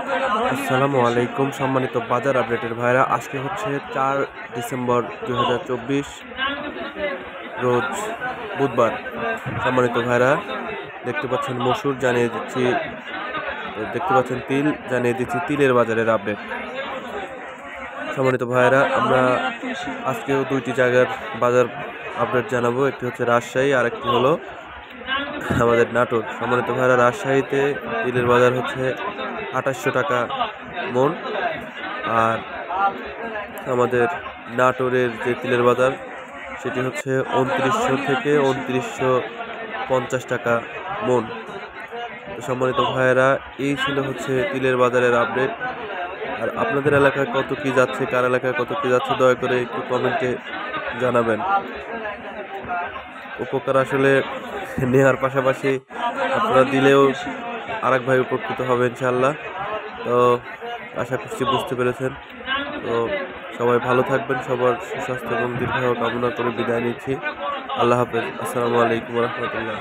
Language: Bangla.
আসসালামু আলাইকুম সম্মানিত বাজার আপডেটের ভাইরা, আজকে হচ্ছে 4 ডিসেম্বর 2024 রোজ বুধবার। সম্মানিত ভাইরা, দেখতে পাচ্ছেন মসুর জানিয়ে দিচ্ছি, দেখতে পাচ্ছেন তিল জানিয়ে দিচ্ছি, তিলের বাজারের আপডেট। সম্মানিত ভাইরা, আমরা আজকেও দুইটি জায়গার বাজার আপডেট জানাবো। একটি হচ্ছে রাজশাহী আর একটি হলো আমাদের নাটোর। সম্মানিত ভাইরা, রাজশাহীতে তিলের বাজার হচ্ছে 2800 টাকা মন, আর আমাদের নাটোরের যে তিলের বাজার সেটি হচ্ছে 2900 থেকে 2950 টাকা মন। তো সম্মানিত ভাইয়েরা, এই ছিল হচ্ছে তিলের বাজারের আপডেট। আর আপনাদের এলাকায় কত কি যাচ্ছে, কার এলাকায় কত কি যাচ্ছে, দয়া করে একটু কমেন্টে জানাবেন। উপকার আসলে নেওয়ার পাশাপাশি আপনারা দিলেও আরেক ভাই উপকৃত হবে ইনশাআল্লাহ। তো আশা করছি বুঝতে পেরেছেন। তো সবাই ভালো থাকবেন, সবার সুস্বাস্থ্য এবং দীর্ঘায়ু কামনা করে বিদায় নিচ্ছি। আল্লাহ হাফেজ। আসসালামু আলাইকুম রহমতুল্লাহ।